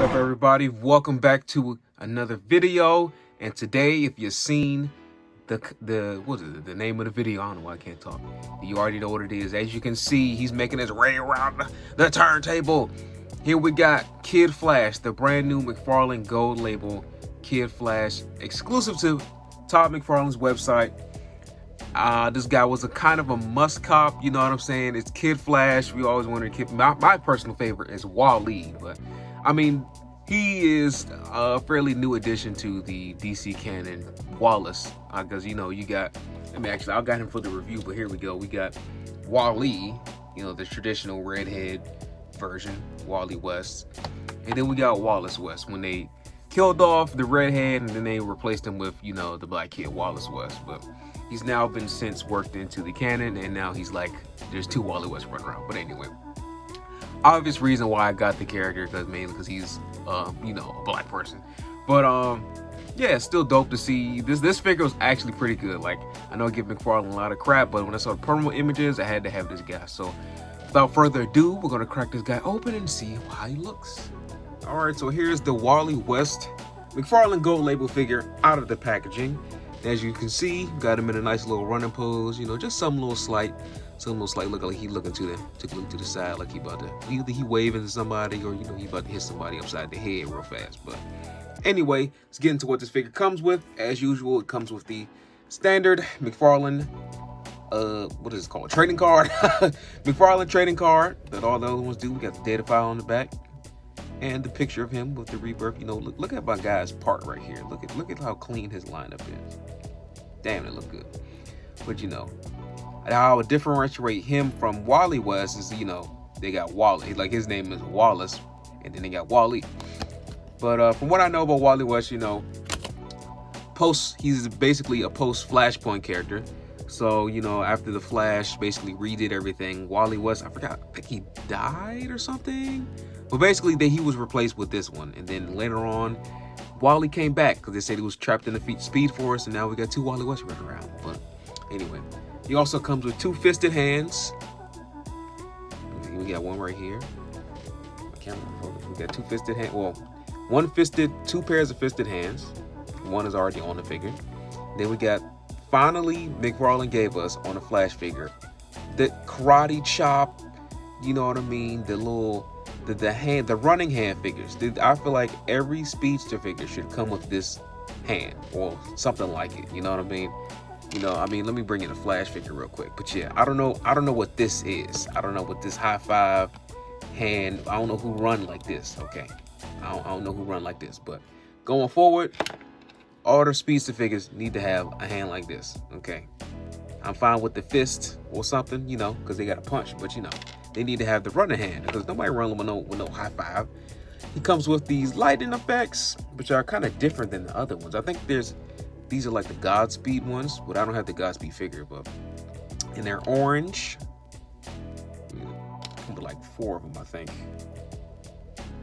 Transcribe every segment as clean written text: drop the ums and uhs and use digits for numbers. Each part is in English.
up, everybody? Welcome back to another video. And today, if you've seen the name of the video, I don't know why I can't talk. You already know what it is. As you can see, he's making his way around the turntable. Here we got Kid Flash, the brand new McFarlane Gold label Kid Flash, exclusive to Todd McFarlane's website. This guy was a kind of a must cop, you know what I'm saying? It's Kid Flash. We always wanted to keep my personal favorite is Wall-E, but I mean, he is a fairly new addition to the DC canon, Wallace, because you know, you got, I mean, actually I got him for the review, but here we go. We got Wall-E, you know, the traditional redhead version, Wally West, and then we got Wallace West when they killed off the redhead and then they replaced him with, you know, the black kid Wallace West. But he's now been since worked into the canon, and now he's like, there's two Wally West running around. But anyway, obvious reason why I got the character, mainly because he's you know, a black person. But yeah, it's still dope to see. This figure was actually pretty good. Like, I know I give McFarlane a lot of crap, but when I saw the promo images, I had to have this guy. So without further ado, we're gonna crack this guy open and see how he looks. All right, so here's the Wally West McFarlane Gold label figure out of the packaging. As you can see, got him in a nice little running pose, you know, just some little slight look like he looking to the side, like he about to, either he waving to somebody or, you know, he about to hit somebody upside the head real fast. But anyway, let's get into what this figure comes with. As usual, it comes with the standard McFarlane, what is it called? Trading card. McFarlane trading card that all the other ones do. We got the data file on the back and the picture of him with the rebirth. You know, look at my guy's part right here. Look at how clean his lineup is. Damn, it look good. But you know, how I would differentiate him from Wally West is, you know, they got Wally, like his name is Wallace, and then they got Wall-E. But from what I know about Wally West, you know, he's basically a post-Flashpoint character. So, you know, after the Flash basically redid everything, Wally West, I forgot, I think he died or something. But basically, he was replaced with this one. And then later on, Wally came back because they said he was trapped in the Speed Force, and now we got two Wally West running around. But anyway, he also comes with two fisted hands. We got one right here. My camera focus. We got two fisted hands. Well, two pairs of fisted hands. One is already on the figure. Then we got, finally, McFarlane gave us on a Flash figure the karate chop. You know what I mean? The little, the running hand figures. I feel like every speedster figure should come with this hand or something like it. You know what I mean? You know, I mean, let me bring in a Flash figure real quick. But yeah, I don't know what this is. I don't know what this high five hand. I don't know who run like this. Okay, I don't know who run like this. But going forward, all the speedster figures need to have a hand like this. Okay, I'm fine with the fist or something, you know, because they got a punch. But you know, they need to have the running hand because nobody run with no high five. He comes with these lightning effects, which are kind of different than the other ones. I think these are like the Godspeed ones, but I don't have the Godspeed figure. But and they're orange. But like 4 of them, I think.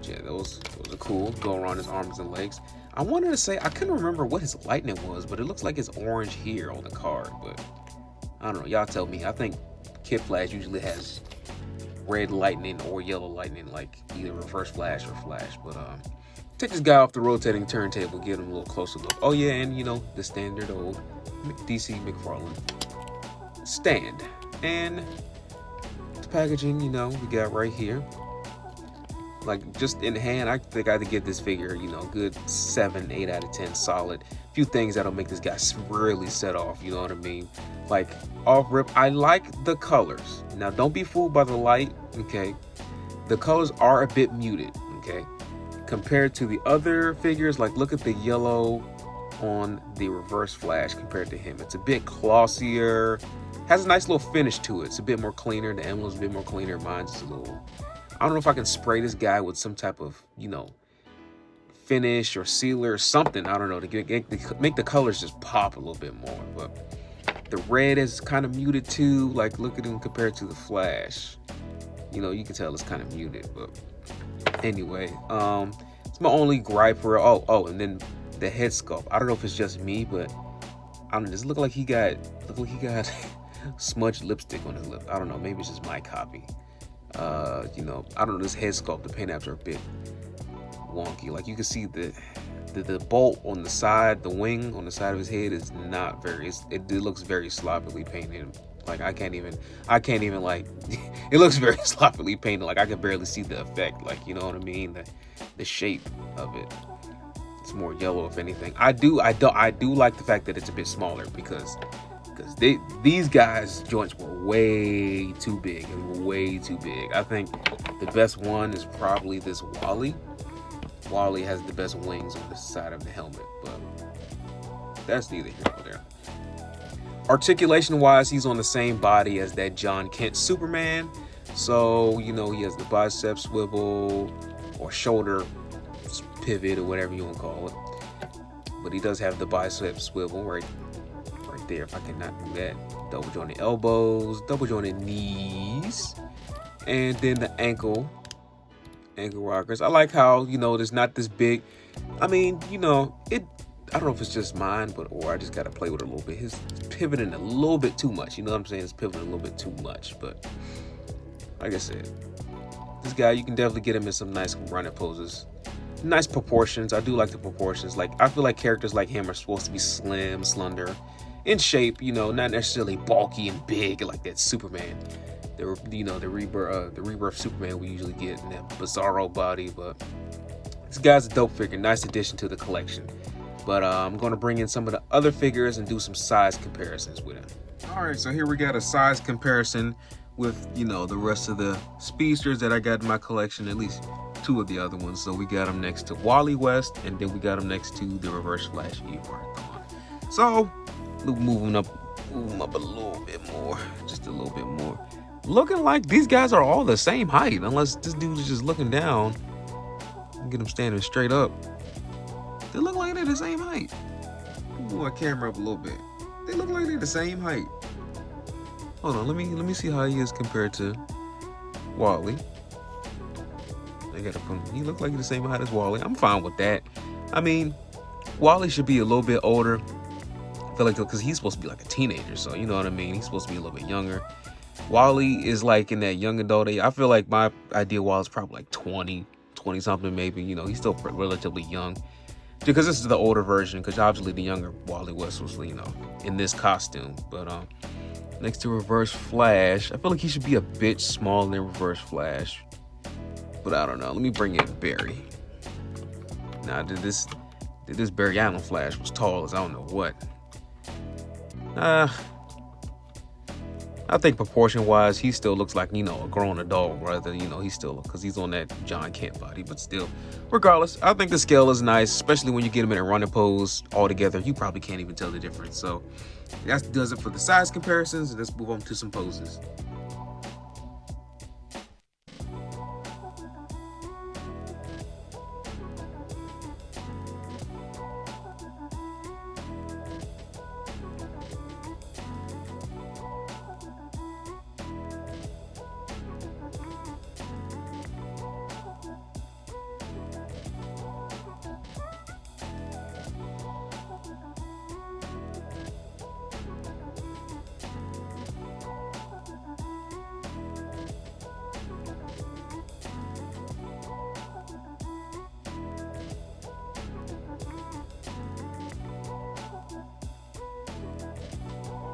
Yeah, those are cool. Go around his arms and legs. I wanted to say I couldn't remember what his lightning was, but it looks like it's orange here on the card. But I don't know. Y'all tell me. I think Kid Flash usually has red lightning or yellow lightning, like either Reverse Flash or Flash. But take this guy off the rotating turntable, get him a little closer look. Oh yeah, and you know, the standard old DC McFarlane stand. And the packaging, you know, we got right here. Like, just in hand, I think I had to give this figure, you know, good 7, 8 out of 10 solid. A few things that'll make this guy really set off, you know what I mean? Like, off rip, I like the colors. Now, don't be fooled by the light, okay? The colors are a bit muted, okay? Compared to the other figures, like, look at the yellow on the Reverse Flash compared to him. It's a bit glossier, has a nice little finish to it. It's a bit more cleaner. The emblem's a bit more cleaner. Mine's just a little... I don't know if I can spray this guy with some type of, you know, finish or sealer or something. I don't know, to make the colors just pop a little bit more. But the red is kind of muted too. Like, look at him compared to the Flash. You know, you can tell it's kind of muted. But anyway, it's my only gripe for and then the head sculpt. I don't know if it's just me, but I don't know. Does it look like he got smudged lipstick on his lip? I don't know. Maybe it's just my copy. You know, I don't know, this head sculpt, the paint apps are a bit wonky. Like you can see the bolt on the side, the wing on the side of his head is not very. It looks very sloppily painted. Like I can't even like. It looks very sloppily painted. Like I can barely see the effect. Like you know what I mean? The shape of it. It's more yellow if anything. I do like the fact that it's a bit smaller because these guys' joints were way too big. They were way too big. I think the best one is probably this Wally. Wally has the best wings on the side of the helmet, but that's neither here nor there. Articulation wise, he's on the same body as that John Kent Superman. So, you know, he has the bicep swivel or shoulder pivot or whatever you want to call it. But he does have the bicep swivel right there. If I cannot do that. Double jointed elbows, double jointed knees, and then the ankle rockers. I like how, you know, there's not this big. I mean, you know, I don't know if it's just mine, or I just got to play with it a little bit. He's pivoting a little bit too much. You know what I'm saying? It's pivoting a little bit too much. But like I said, this guy, you can definitely get him in some nice running poses. Nice proportions. I do like the proportions. Like I feel like characters like him are supposed to be slim, slender, in shape. You know, not necessarily bulky and big like that Superman. The rebirth Superman we usually get in that bizarro body. But this guy's a dope figure. Nice addition to the collection. But I'm going to bring in some of the other figures and do some size comparisons with him. All right, so here we got a size comparison with, you know, the rest of the speedsters that I got in my collection, at least two of the other ones. So we got them next to Wally West, and then we got them next to the Reverse Flash Earth. So move them up a little bit more, just a little bit more. Looking like these guys are all the same height, unless this dude is just looking down. Get him standing straight up. They look like they're the same height. Move my camera up a little bit. They look like they're the same height. Hold on, let me see how he is compared to Wally. He look like he's the same height as Wally. I'm fine with that. I mean, Wally should be a little bit older. I feel like because he's supposed to be like a teenager, so you know what I mean. He's supposed to be a little bit younger. Wally is like in that young adult age. I feel like my idea Wally's probably like 20 something maybe. You know, he's still relatively young. Because this is the older version, because obviously the younger Wally West was, you know, in this costume. But next to Reverse Flash, I feel like he should be a bit smaller than Reverse Flash. But I don't know. Let me bring in Barry. Now, did this Barry Allen Flash was tall as I don't know what. I think proportion-wise, he still looks like, you know, a grown adult, rather, you know, because he's on that John Kent body. But still, regardless, I think the scale is nice, especially when you get him in a running pose all together. You probably can't even tell the difference. So that does it for the size comparisons. Let's move on to some poses.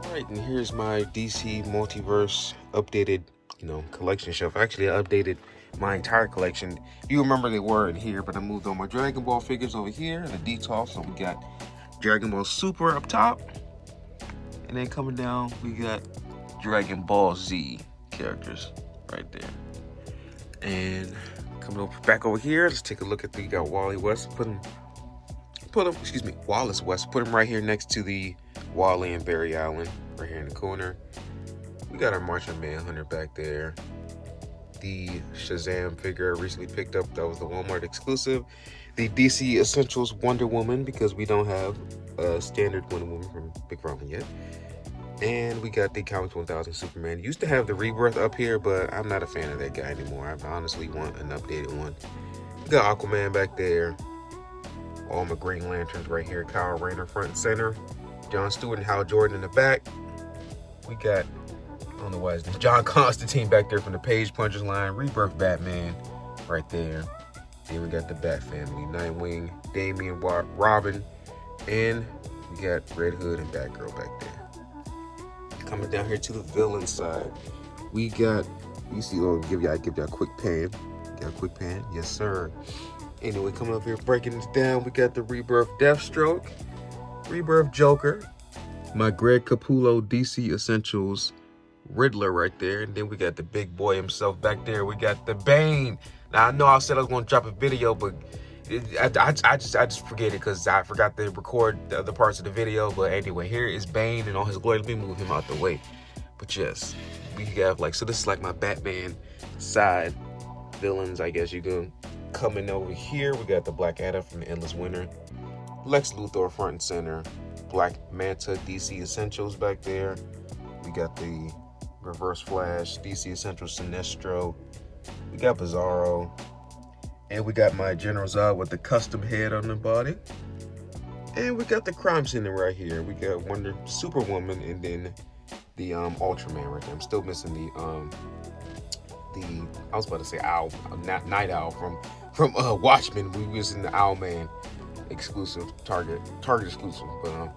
Alright, and here's my DC Multiverse updated, you know, collection shelf. Actually, I updated my entire collection. You remember they were in here, but I moved on my Dragon Ball figures over here, and the detail. So we got Dragon Ball Super up top, and then coming down, we got Dragon Ball Z characters right there. And coming over back over here, let's take a look at got Wally West. Wallace West. Put him right here next to the Wally and Barry Allen, right here in the corner. We got our Martian Manhunter back there. The Shazam figure I recently picked up, that was the Walmart exclusive. The DC Essentials Wonder Woman, because we don't have a standard Wonder Woman from Big Robin yet. And we got the Comics 1000 Superman. Used to have the Rebirth up here, but I'm not a fan of that guy anymore. I honestly want an updated one. We got Aquaman back there. All my Green Lanterns right here. Kyle Rayner front and center. John Stewart and Hal Jordan in the back. We got, I don't know why it's John Constantine back there from the Page Punchers line. Rebirth Batman right there. Then we got the Bat Family, Nightwing, Damian, Robin, and we got Red Hood and Batgirl back there. Coming down here to the villain side, we got, you see, give y'all a quick pan. Got a quick pan, yes sir. Anyway, coming up here breaking this down, we got the Rebirth Deathstroke, Rebirth Joker, my Greg Capullo DC Essentials Riddler right there, and then we got the big boy himself back there. We got the Bane. Now I know I said I was going to drop a video, but I just forget it because I forgot to record the other parts of the video. But anyway, here is Bane and all his glory. Let me move him out the way. But yes, we have so this is like my Batman side villains, I guess you can. Coming over here, we got the Black Adam from the Endless Winter, Lex Luthor front and center, Black Manta DC Essentials back there. We got the Reverse Flash DC Essentials Sinestro. We got Bizarro, and we got my General Zod with the custom head on the body, and we got the Crime Center right here. We got Superwoman, and then the Ultraman right there. I'm still missing the I was about to say Owl, Night Owl from Watchmen. We was in the Owlman exclusive, Target exclusive, but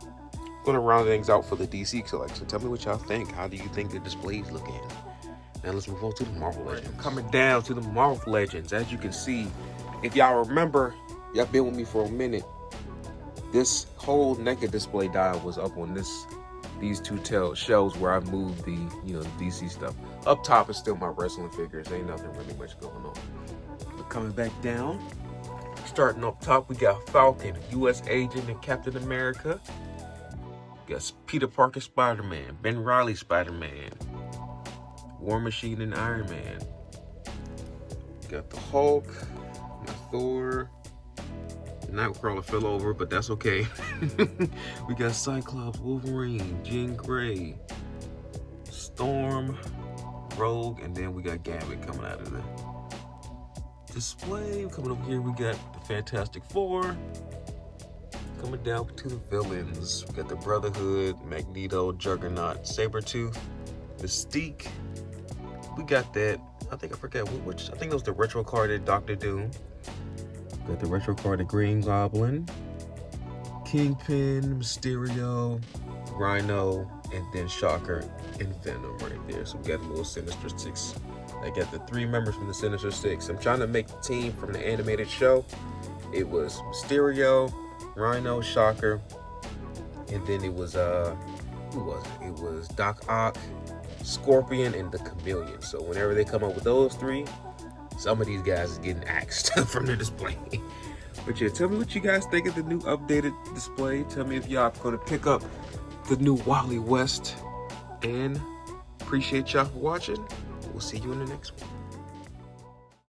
gonna round things out for the DC collection. Tell me what y'all think. How do you think the displays looking? Now let's move on to the Marvel Legends. Coming down to the Marvel Legends, as you can see, if y'all remember, y'all been with me for a minute, this whole naked display dial was up on these two shelves where I've moved the the DC stuff. Up top is still my wrestling figures. Ain't nothing really much going on. But coming back down, starting up top, we got Falcon, U.S. Agent, and Captain America. We got Peter Parker Spider-Man, Ben Reilly Spider-Man, War Machine and Iron Man. Got the Hulk, Thor. Nightcrawler fell over, but that's okay. We got Cyclops, Wolverine, Jean Grey, Storm, Rogue, and then we got Gambit coming out of the display. Coming over here, we got the Fantastic Four. Coming down to the villains, we got the Brotherhood, Magneto, Juggernaut, Sabretooth, Mystique. We got that, I think it was the retro carded Doctor Doom. Got the retro carded Green Goblin, Kingpin, Mysterio, Rhino, and then Shocker and Venom right there. So we got a little Sinister Six. I got the 3 members from the Sinister Six. I'm trying to make the team from the animated show. It was Mysterio, Rhino, Shocker, and then it was who was it? It was Doc Ock, Scorpion, and the Chameleon. So whenever they come up with those 3, some of these guys is getting axed from the display. But yeah, tell me what you guys think of the new updated display. Tell me if y'all gonna pick up the new Wally West. And appreciate y'all for watching. We'll see you in the next one.